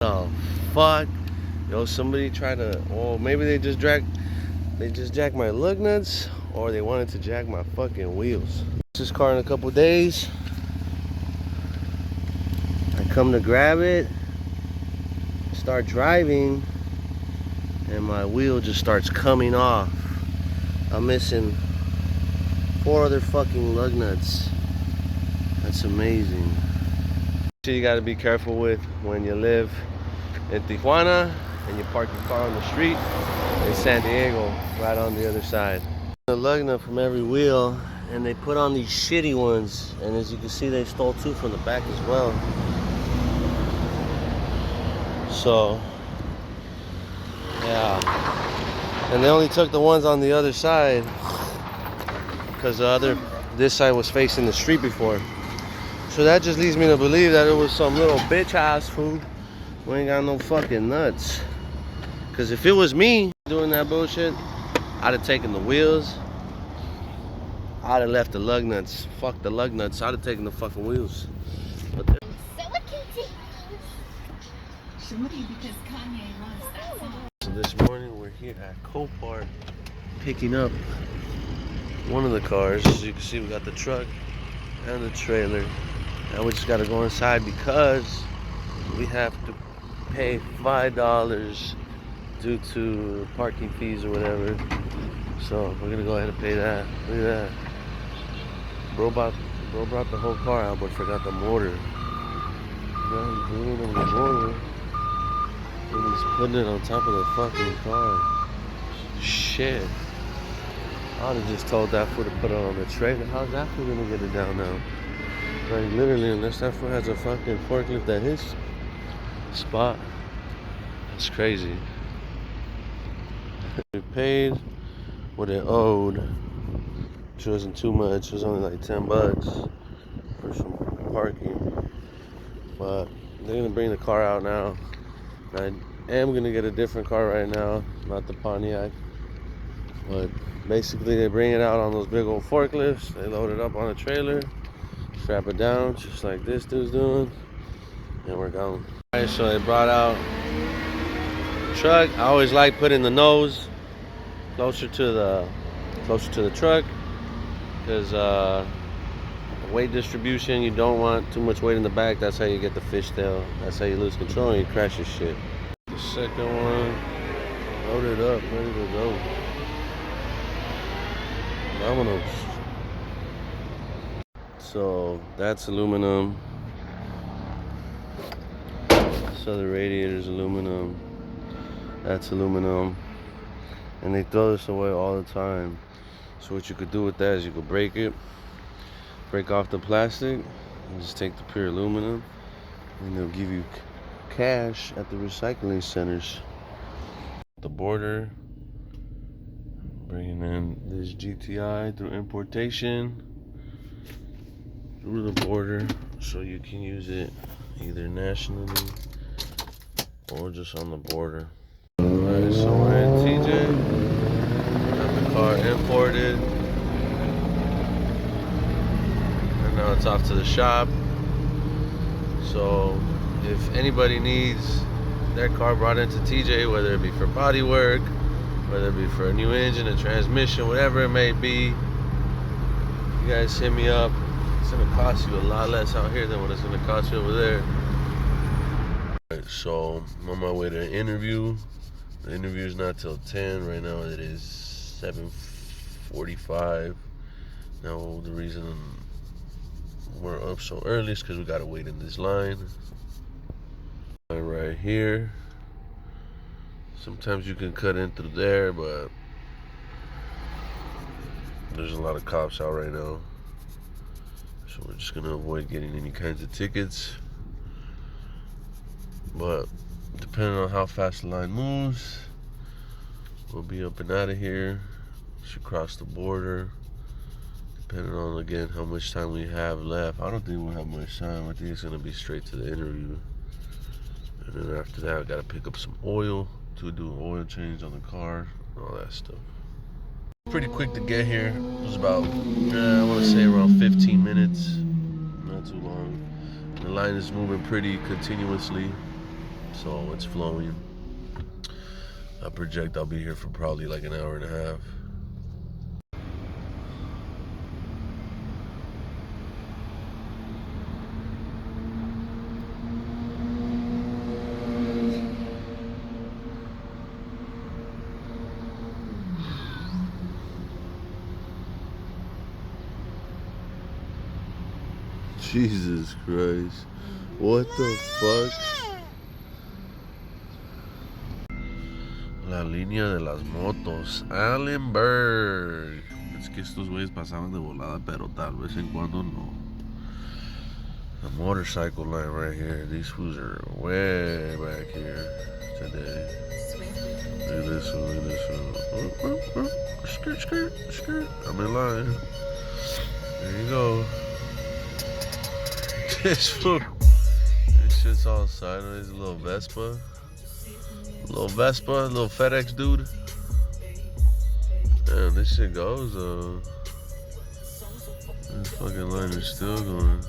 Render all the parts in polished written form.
The fuck? Yo, somebody tried to, well, maybe they just jacked my lug nuts, or they wanted to jack my fucking wheels. This car in a couple days. I come to grab it, start driving, and my wheel just starts coming off. I'm missing 4 other fucking lug nuts. That's amazing. You gotta be careful with when you live in Tijuana and you park your car on the street in San Diego, right on the other side. A lug nut from every wheel, and they put on these shitty ones, and as you can see, they stole 2 from the back as well. So yeah, and they only took the ones on the other side because this side was facing the street before. So that just leads me to believe that it was some little bitch ass fool who ain't got no fucking nuts. Because if it was me doing that bullshit, I'd have taken the wheels. I'd have left the lug nuts. Fuck the lug nuts. I'd have taken the fucking wheels. But so this morning we're here at Copart picking up one of the cars. As you can see, we got the truck and the trailer. Now we just gotta go inside because we have to pay $5 due to parking fees or whatever. So we're gonna go ahead and pay that. Look at that. Bro brought the whole car out but forgot the motor. Now he's bringing him the motor and he's putting it on top of the fucking car. Shit. I would have just told that fool to put it on the trailer. How's that fool gonna get it down now? Like literally, unless that fool has a fucking forklift at his spot. That's crazy. We paid what it owed, which wasn't too much. It was only like $10 for some parking. But they're gonna bring the car out now. I am gonna get a different car right now, not the Pontiac. But basically, they bring it out on those big old forklifts. They load it up on a trailer, strap it down, just like this dude's doing, and we're gone. All right, so they brought out the truck. I always like putting the nose closer to the truck because weight distribution. You don't want too much weight in the back. That's how you get the fishtail. That's how you lose control and you crash your shit. The second one loaded up, ready to go. Vámonos. So that's aluminum. So the radiator's aluminum. That's aluminum. And they throw this away all the time. So what you could do with that is you could break it, break off the plastic, and just take the pure aluminum, and they'll give you cash at the recycling centers. The border, bringing in this GTI through importation through the border, so you can use it either nationally or just on the border. Alright, so we're in TJ, got the car imported, and now it's off to the shop. So if anybody needs their car brought into TJ, whether it be for body work, whether it be for a new engine, a transmission, whatever it may be, you guys hit me up. It's gonna cost you a lot less out here than what it's gonna cost you over there. Alright, so I'm on my way to an interview. The interview is not till 10. Right now it is 7:45. Now the reason we're up so early is because we gotta wait in this line. Right here. Sometimes you can cut in through there, but there's a lot of cops out right now. So we're just gonna avoid getting any kinds of tickets. But depending on how fast the line moves, we'll be up and out of here. Should cross the border. Depending on, again, how much time we have left. I don't think we'll have much time. I think it's gonna be straight to the interview. And then after that, I gotta pick up some oil to do an oil change on the car and all that stuff. Pretty quick to get here. It was about, I wanna say around 15 minutes. Not too long. The line is moving pretty continuously. So it's flowing. I project I'll be here for probably like an hour and a half. Jesus Christ. What the fuck? La línea de las motos. Allenberg. Es que estos güeyes pasaban de volada, pero tal vez en cuando no. The motorcycle line right here. These fools are way back here today. Look at this one, look at this one. Skirt, skirt, skirt. I'm in line. There you go. This fool. This shit's all sideways. A little Vespa. Little FedEx dude. Damn, this shit goes, this fucking line is still going.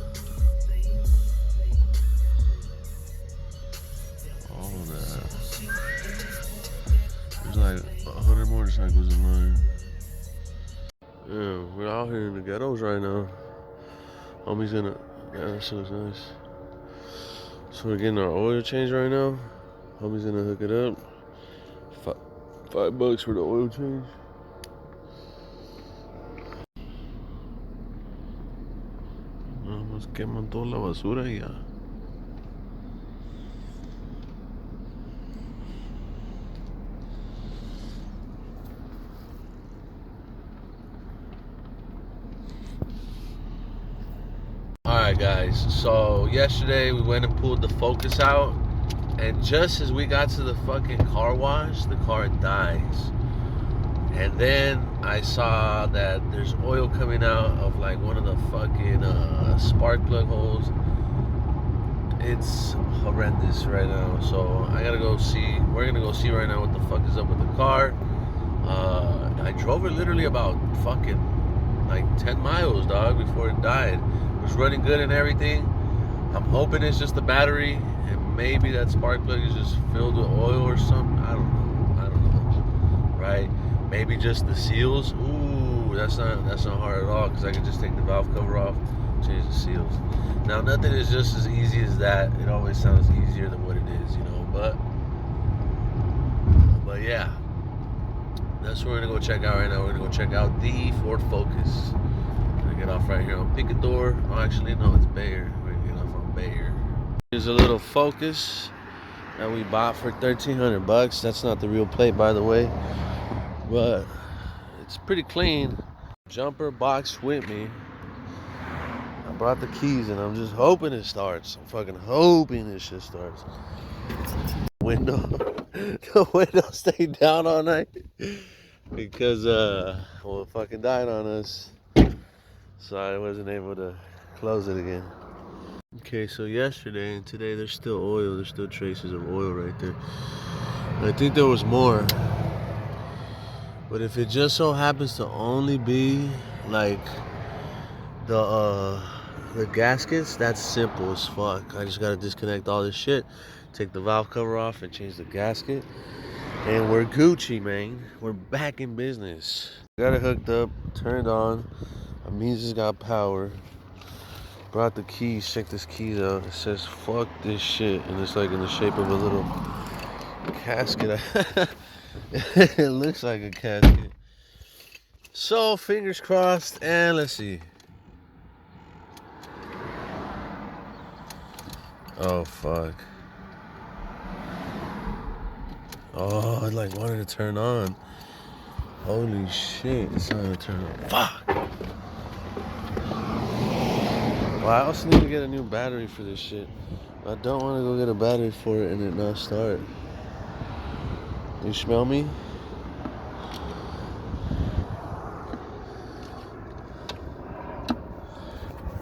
All that. There's like 100 motorcycles in line. Yeah, we're out here in the ghettos right now. Homie's gonna, yeah, that shit looks nice. So we're getting our oil change right now. Homie's gonna hook it up. $5 for the oil change. Nos queman toda la basura y ya. Alright guys, so yesterday we went and pulled the Focus out, and just as we got to the fucking car wash, the car dies. And then I saw that there's oil coming out of like one of the fucking spark plug holes. It's horrendous right now, so I gotta go see. We're gonna go see right now what the fuck is up with the car. I drove it literally about fucking like 10 miles, dog, before it died. It was running good and everything. I'm hoping it's just the battery, and maybe that spark plug is just filled with oil or something. I don't know, right? Maybe just the seals. Ooh, that's not hard at all, because I can just take the valve cover off, change the seals. Now, nothing is just as easy as that. It always sounds easier than what it is, you know. But yeah, that's what we're gonna go check out right now. We're gonna go check out the Ford Focus. We're gonna get off right here on Picador. Oh, actually, no, it's Bayer. We're gonna get off on Bayer. Here's a little Focus that we bought for $1,300. That's not the real plate, by the way, but it's pretty clean. Jumper box with me. I brought the keys, and I'm just hoping it starts. I'm fucking hoping this shit starts. Window, the window stayed down all night because well, it fucking died on us, so I wasn't able to close it again. Okay, so yesterday and today there's still oil. There's still traces of oil right there. I think there was more, but if it just so happens to only be like the gaskets, that's simple as fuck. I just gotta disconnect all this shit, take the valve cover off, and change the gasket, and we're Gucci, man. We're back in business. Got it hooked up, turned on. Our music's got power. Brought the keys. Check this keys out. It says "fuck this shit," and it's like in the shape of a little casket. It looks like a casket. So fingers crossed, and let's see. Oh fuck. Oh, it like wanted to turn on. Holy shit, it's not gonna turn on. Fuck. Well, I also need to get a new battery for this shit. I don't want to go get a battery for it and it not start. You smell me?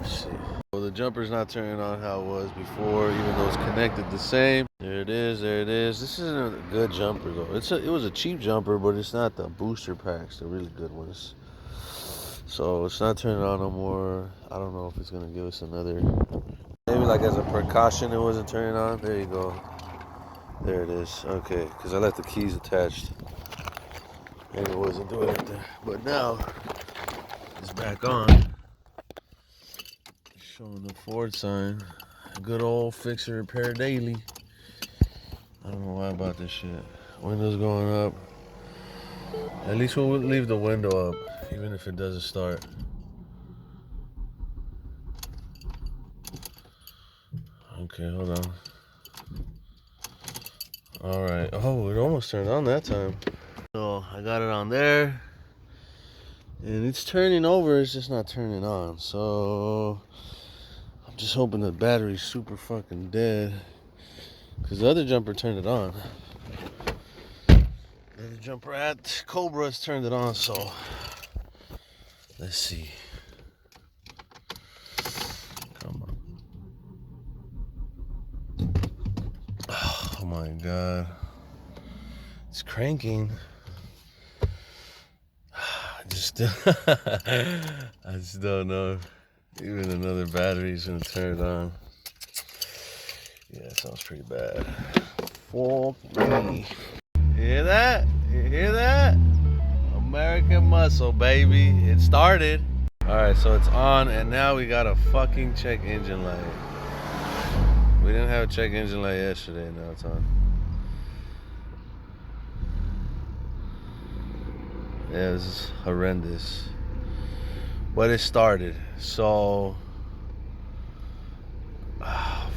Let's see. Well, the jumper's not turning on how it was before, even though it's connected the same. There it is, there it is. This isn't a good jumper though. It was a cheap jumper, but it's not the booster packs, the really good ones. So it's not turning on no more. I don't know if it's gonna give us another. Maybe like as a precaution, it wasn't turning on. There you go. There it is. Okay, because I left the keys attached and it wasn't doing it there. But now it's back on. Showing the Ford sign. Good old fix and repair daily. I don't know why about this shit. Windows going up. At least we'll leave the window up, even if it doesn't start. Okay, hold on. Alright. Oh, it almost turned on that time. So I got it on there. And it's turning over, it's just not turning on. So I'm just hoping the battery's super fucking dead. Because the other jumper turned it on. The other jumper at Cobra's turned it on, so let's see. Come on. Oh my god. It's cranking. I just don't know if even another battery is gonna turn it on. Yeah, it sounds pretty bad. Fuck me. You hear that? You hear that? American muscle, baby. It started. Alright, so it's on, and now we got a fucking check engine light. We didn't have a check engine light yesterday, now it's on. Yeah, this is horrendous. But it started, so...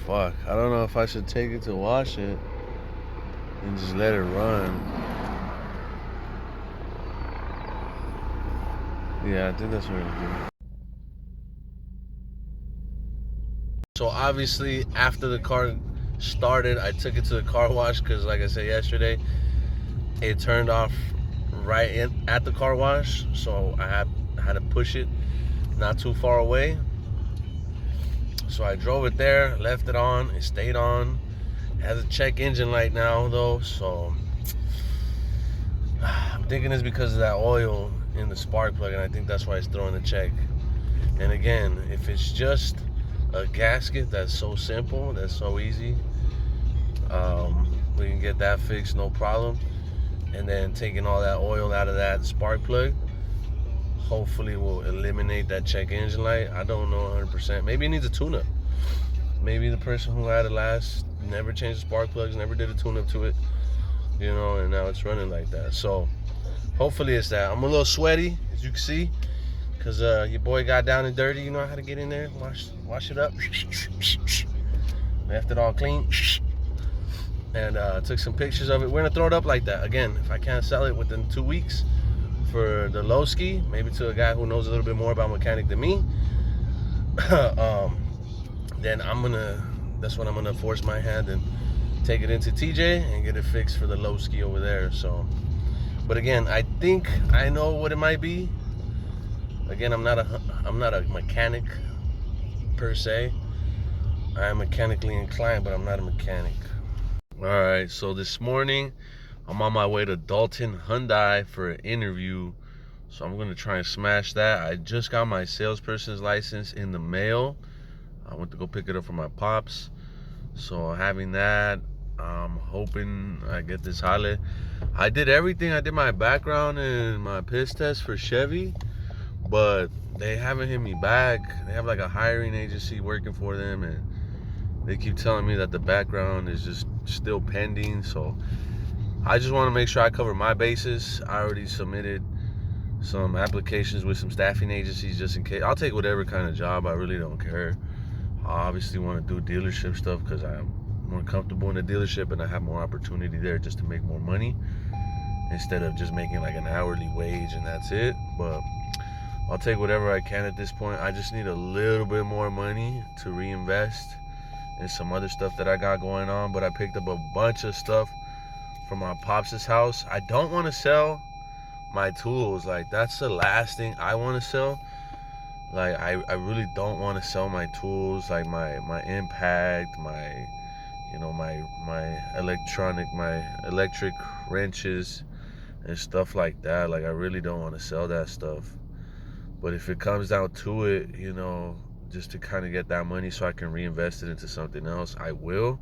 fuck. I don't know if I should take it to wash it and just let it run. Yeah, I think that's what we're gonna do. So obviously, after the car started, I took it to the car wash because, like I said yesterday, it turned off right at the car wash. So I had to push it not too far away. So I drove it there, left it on, it stayed on. It has a check engine light now though, so I'm thinking it's because of that oil in the spark plug, and I think that's why it's throwing the check. And again, if it's just a gasket, that's so simple, that's so easy, we can get that fixed, no problem. And then taking all that oil out of that spark plug, hopefully will eliminate that check engine light. I don't know 100%. Maybe it needs a tune-up. Maybe the person who had it last never changed the spark plugs, never did a tune-up to it, you know, and now it's running like that. So hopefully it's that. I'm a little sweaty, as you can see, because your boy got down and dirty. You know how to get in there, wash it up, left it all clean, and took some pictures of it. We're gonna throw it up like that. Again, if I can't sell it within 2 weeks for the low ski, maybe to a guy who knows a little bit more about mechanic than me, then that's when I'm gonna force my hand and take it into TJ and get it fixed for the low ski over there. So, but again, I think I know what it might be. Again, I'm not a mechanic per se. I am mechanically inclined, but I'm not a mechanic. All right, so this morning I'm on my way to Dalton Hyundai for an interview. So I'm gonna try and smash that. I just got my salesperson's license in the mail. I went to go pick it up for my pops. So having that, I'm hoping I get this jale. I did everything. I did my background and my piss test for Chevy, but they haven't hit me back. They have like a hiring agency working for them, and they keep telling me that the background is just still pending. So I just want to make sure I cover my bases. I already submitted some applications with some staffing agencies just in case. I'll take whatever kind of job. I really don't care. I obviously want to do dealership stuff because I'm more comfortable in the dealership and I have more opportunity there just to make more money instead of just making like an hourly wage and that's it. But I'll take whatever I can at this point. I just need a little bit more money to reinvest in some other stuff that I got going on. But I picked up a bunch of stuff from my pops' house. I don't want to sell my tools. Like, that's the last thing I want to sell. Like, I really don't want to sell my tools, like my impact, my, you know, my electric wrenches and stuff like that. Like, I really don't want to sell that stuff. But if it comes down to it, you know, just to kind of get that money so I can reinvest it into something else, I will.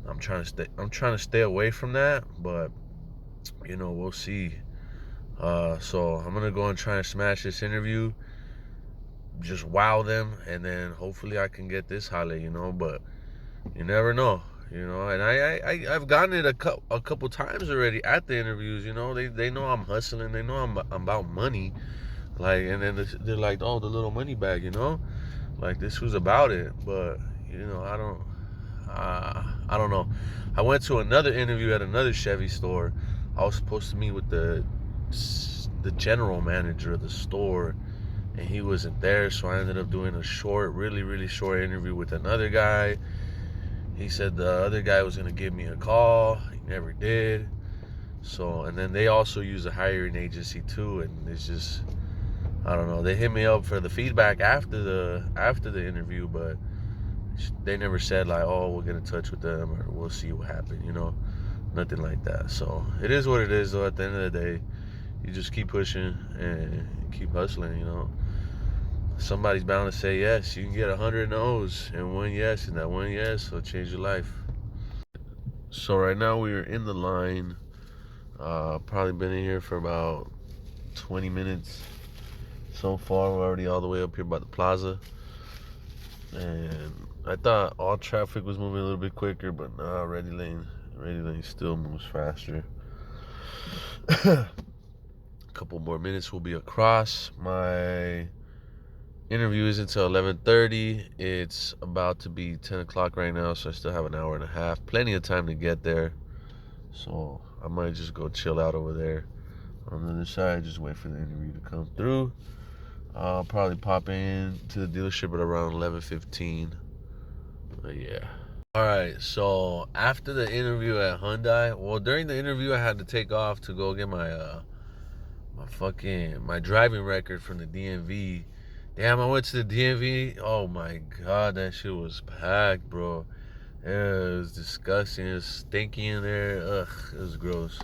I'm trying to stay away from that, but we'll see. So I'm gonna go and try and smash this interview, just wow them, and then hopefully I can get this jale. But you never know, And I've gotten it a couple times already at the interviews. They know I'm hustling. They know I'm about money. Like, and then they're like, oh, the little money bag. Like, this was about it. But I don't know. I went to another interview at another Chevy store. I was supposed to meet with the general manager of the store, and he wasn't there, so I ended up doing a short, really, really short interview with another guy. He said the other guy was going to give me a call. He never did. So, and then they also use a hiring agency too, and it's just, I don't know. They hit me up for the feedback after the interview, but they never said like, oh, we'll get in touch with them or we'll see what happened, nothing like that. So it is what it is, though. At the end of the day, you just keep pushing and keep hustling. Somebody's bound to say yes. You can get 100 no's and one yes, and that one yes will change your life. So right now we are in the line. Probably been in here for about 20 minutes so far. We're already all the way up here by the plaza, and I thought all traffic was moving a little bit quicker, but nah, ready lane still moves faster. A couple more minutes, we'll be across. My interview is until 11:30. It's about to be 10 o'clock right now, so I still have an hour and a half. Plenty of time to get there. So I might just go chill out over there on the other side, just wait for the interview to come through. I'll probably pop in to the dealership at around 11:15. But yeah. Alright, so after the interview at Hyundai, well, during the interview I had to take off to go get my driving record from the DMV. Damn, I went to the DMV. Oh my god, that shit was packed, bro. It was disgusting. It was stinky in there. Ugh, it was gross.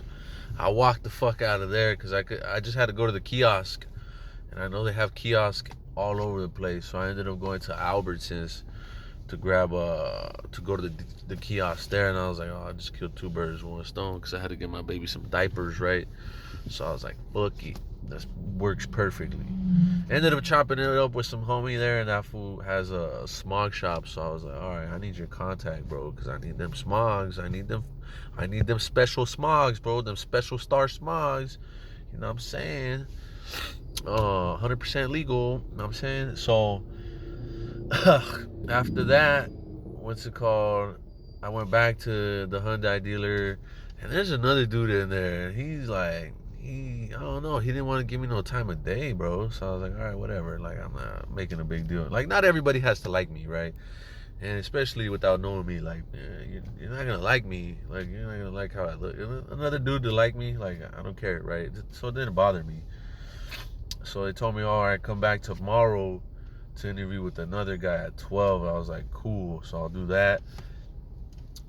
I walked the fuck out of there because I just had to go to the kiosk, and I know they have kiosks all over the place. So I ended up going to Albertsons to grab to go to the kiosk there, and I was like, oh, I just killed two birds with one stone because I had to get my baby some diapers, right? So I was like, fuck it, that works perfectly. Ended up chopping it up with some homie there, and that fool has a smog shop. So I was like, all right, I need your contact, bro, because I need them smogs. I need them special smogs, bro. Them special star smogs. You know what I'm saying? 100% legal. You know what I'm saying? So after that, what's it called? I went back to the Hyundai dealer, and there's another dude in there. He's like, I don't know. He didn't want to give me no time of day, bro. So I was like, all right, whatever. Like, I'm not making a big deal. Like, not everybody has to like me, right? And especially without knowing me, like, you're not gonna like me. Like, you're not gonna like how I look. Another dude to like me, like, I don't care, right? So it didn't bother me. So they told me, all right, come back tomorrow to interview with another guy at 12. I was like, cool. So I'll do that.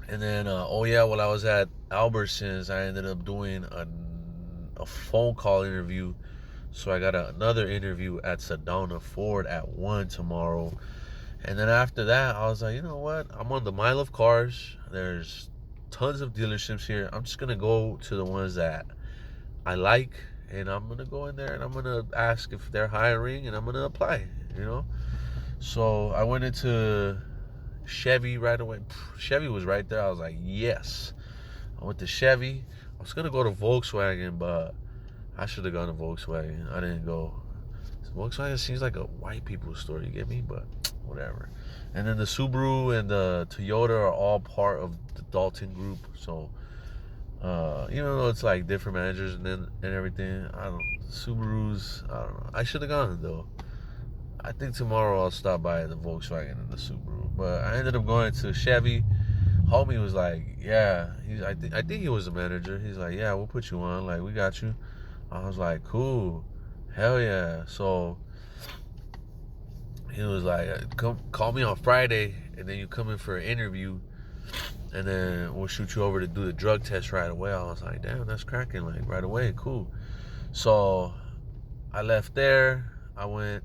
And then, while I was at Albertsons, I ended up doing a phone call interview. So I got another interview at Sedona Ford at 1 tomorrow. And then after that, I was like, you know what? I'm on the Mile of Cars. There's tons of dealerships here. I'm just going to go to the ones that I like. And I'm going to go in there and I'm going to ask if they're hiring and I'm going to apply, So I went into Chevy right away. Chevy was right there. I was like, yes. I went to Chevy. I was going to go to Volkswagen, but I should have gone to Volkswagen. I didn't go. Volkswagen seems like a white people's store, you get me? But whatever. And then the Subaru and the Toyota are all part of the Dalton group. So, even though it's like different managers and everything, Subarus, I don't know. I should have gone, though. I think tomorrow I'll stop by the Volkswagen and the Subaru. But I ended up going to Chevy. Homie was like, yeah. I think he was the manager. He's like, yeah, we'll put you on. Like, we got you. I was like, cool. Hell yeah. So he was like, come call me on Friday, and then you come in for an interview, and then we'll shoot you over to do the drug test right away. I was like, damn, that's cracking, like right away, cool. So I left there. I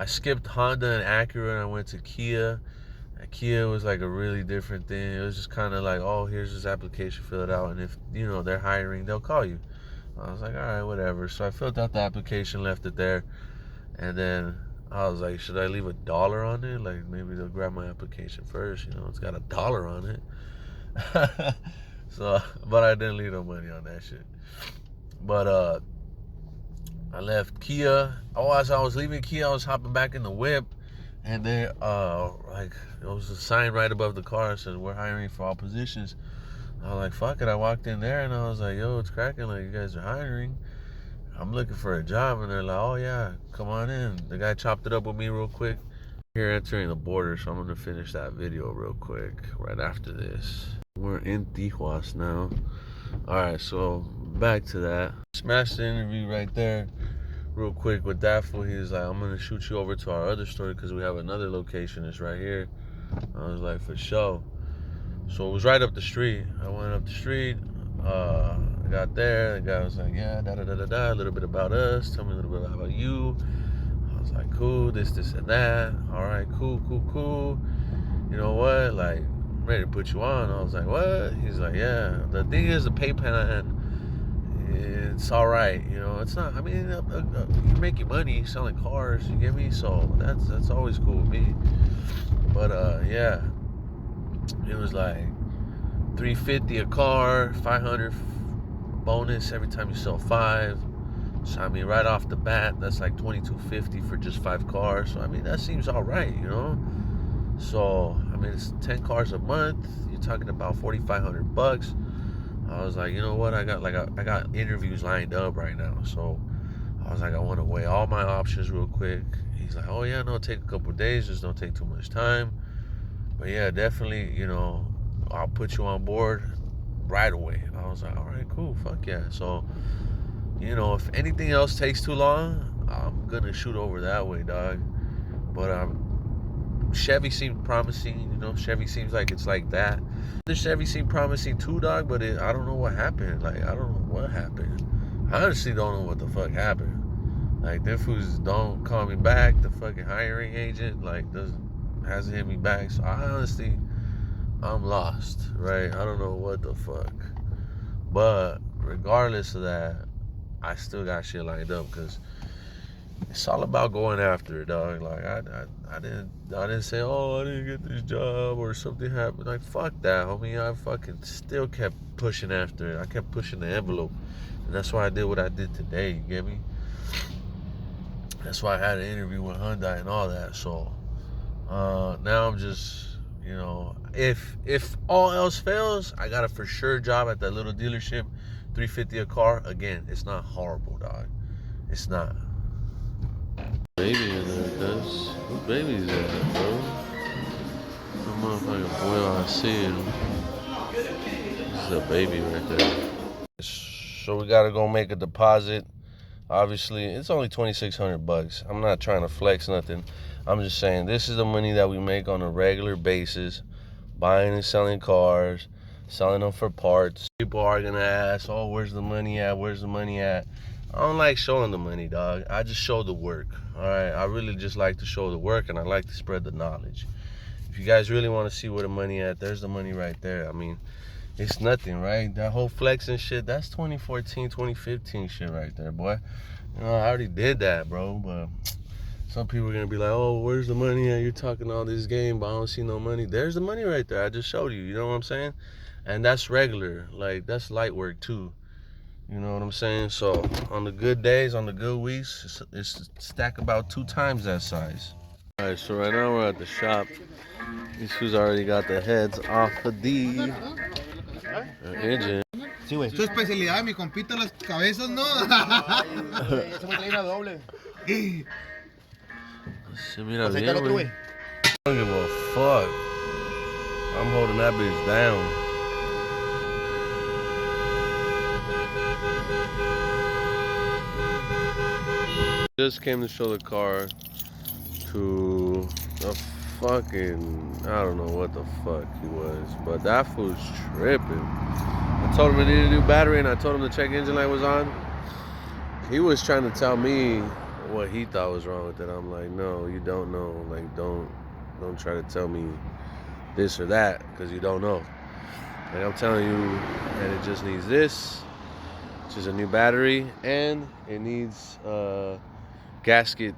skipped Honda and Acura, and I went to Kia, Kia was like a really different thing. It was just kind of like, oh, here's this application, fill it out, and if they're hiring, they'll call you. I was like, all right, whatever. So I filled out the application, left it there, and then I was like, should I leave $1 on it? Like maybe they'll grab my application first. It's got $1 on it. So, but I didn't leave no money on that shit. But I left Kia. Oh, as I was leaving Kia, I was hopping back in the whip, and there, like, there was a sign right above the car that said, we're hiring for all positions. I was like, fuck it. I walked in there, and I was like, yo, it's cracking. Like, you guys are hiring. I'm looking for a job. And they're like, oh, yeah, come on in. The guy chopped it up with me real quick. Here entering the border, so I'm going to finish that video real quick right after this. We're in Tijuana now. All right, so back to that. Smashed the interview right there. Real quick with that fool, he was like, I'm gonna shoot you over to our other store because we have another location. It's right here. I was like, for sure. So it was right up the street. I went up the street. I got there. The guy was like, yeah, a little bit about us. Tell me a little bit about you. I was like, cool, this, and that. All right, cool. You know what? Like, I'm ready to put you on. I was like, what? He's like, yeah. The thing is, the pay plan, it's all right, it's not, I mean, you're making money selling cars, you get me? So that's always cool with me. But yeah, it was like $350 a car, $500 bonus every time you sell 5. So I mean, right off the bat, that's like $22.50 for just 5 cars. So I mean, that seems all right, So I mean, it's 10 cars a month. You're talking about $4,500. I was like, you know what? I got interviews lined up right now. So I was like, I want to weigh all my options real quick. He's like, oh yeah, no, take a couple of days. Just don't take too much time. But yeah, definitely, I'll put you on board right away. I was like, all right, cool, fuck yeah. So, if anything else takes too long, I'm gonna shoot over that way, dog. But Chevy seemed promising, Chevy seems like it's like that. The Chevy seemed promising too, dog, but I don't know what happened. Like, I don't know what happened. I honestly don't know what the fuck happened. Like, them fools don't call me back. The fucking hiring agent, like, hasn't hit me back. So I'm lost, right? I don't know what the fuck. But regardless of that, I still got shit lined up because it's all about going after it, dog. Like, I didn't say, oh, I didn't get this job or something happened. Like, fuck that, homie. I fucking still kept pushing after it. I kept pushing the envelope. And that's why I did what I did today, you get me? That's why I had an interview with Hyundai and all that. So now I'm just, if all else fails, I got a for sure job at that little dealership, $350 a car. Again, it's not horrible, dog. It's not. Baby in there, does. Whose baby is that, bro? Some motherfucking boy, I see him. This is a baby right there. So we gotta go make a deposit. Obviously, it's only $2,600. I'm not trying to flex nothing. I'm just saying this is the money that we make on a regular basis, buying and selling cars, selling them for parts. People are gonna ask, oh, where's the money at? Where's the money at? I don't like showing the money, dog. I just show the work, all right? I really just like to show the work, and I like to spread the knowledge. If you guys really want to see where the money at, there's the money right there. I mean, it's nothing, right? That whole flexing shit, that's 2014, 2015 shit right there, boy. I already did that, bro, but some people are going to be like, oh, where's the money at? You're talking all this game, but I don't see no money. There's the money right there. I just showed you. You know what I'm saying? And that's regular. Like, that's light work, too. You know what I'm saying? So on the good days, on the good weeks, it's stack about 2 times that size. All right, so right now we're at the shop. These fools already got the heads off of the engine. Sí, güey. Su especialidad, mi compita, las cabezas, ¿no? Ese güey trae una doble. Se mira bien, güey. I don't give a fuck. I'm holding that bitch down. Just came to show the car to a fucking, I don't know what the fuck he was, but that fool's tripping. I told him I needed a new battery, and I told him the check engine light was on. He was trying to tell me what he thought was wrong with it. I'm like, no, you don't know. Like, don't try to tell me this or that, because you don't know. Like I'm telling you, and it just needs this, which is a new battery, and it needs gasket,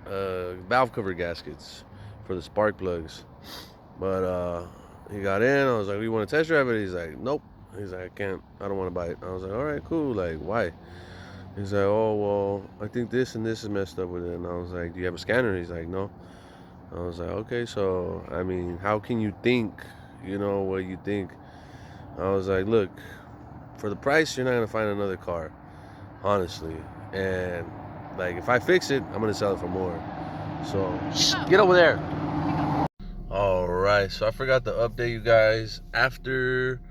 valve cover gaskets for the spark plugs. But he got in. I was like, "You want to test drive it?" He's like, "Nope." He's like, "I can't. I don't want to buy it." I was like, "All right, cool. Like, why?" He's like, "Oh well, I think this and this is messed up with it." And I was like, "Do you have a scanner?" He's like, "No." I was like, "Okay, so I mean, how can you think, what you think?" I was like, "Look, for the price, you're not gonna find another car, honestly. And like, if I fix it, I'm gonna sell it for more. So get over there." All right, so I forgot to update you guys after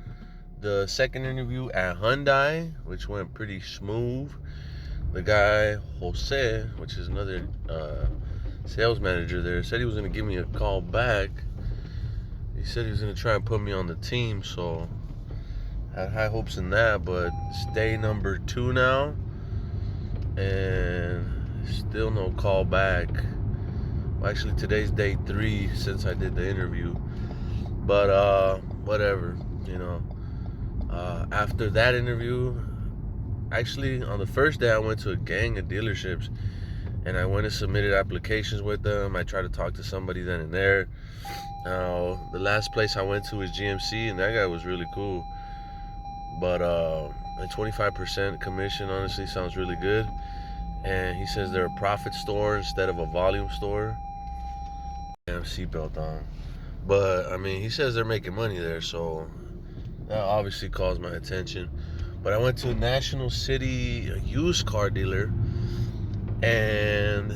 the second interview at Hyundai, which went pretty smooth. The guy Jose, which is another sales manager there, said he was gonna give me a call back. He said he was gonna try and put me on the team, so I had high hopes in that. But it's day number 2 now, and still no call back. Well, actually, today's day 3 since I did the interview. But whatever, you know. After that interview, actually on the first day I went to a gang of dealerships, and I went and submitted applications with them. I tried to talk to somebody then and there. Now the last place I went to was GMC, and that guy was really cool. But a 25% commission honestly sounds really good. And he says they're a profit store instead of a volume store. Damn, seatbelt on. But I mean, he says they're making money there, so that obviously calls my attention. But I went to National City, a used car dealer, and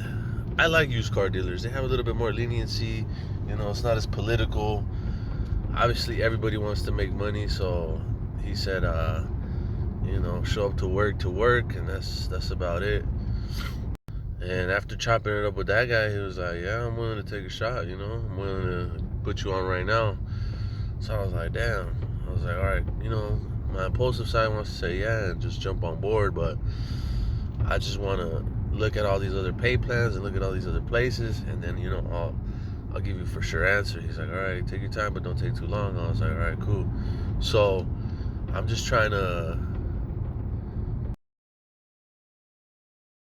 I like used car dealers. They have a little bit more leniency. It's not as political. Obviously, everybody wants to make money, so he said, show up to work, and that's about it. And after chopping it up with that guy, he was like, "Yeah, I'm willing to take a shot. I'm willing to put you on right now." So I was like, "Damn." I was like, "All right, my impulsive side wants to say yeah and just jump on board, but I just want to look at all these other pay plans and look at all these other places, and then I'll give you a for sure answer." He's like, "All right, take your time, but don't take too long." I was like, "All right, cool." So I'm just trying to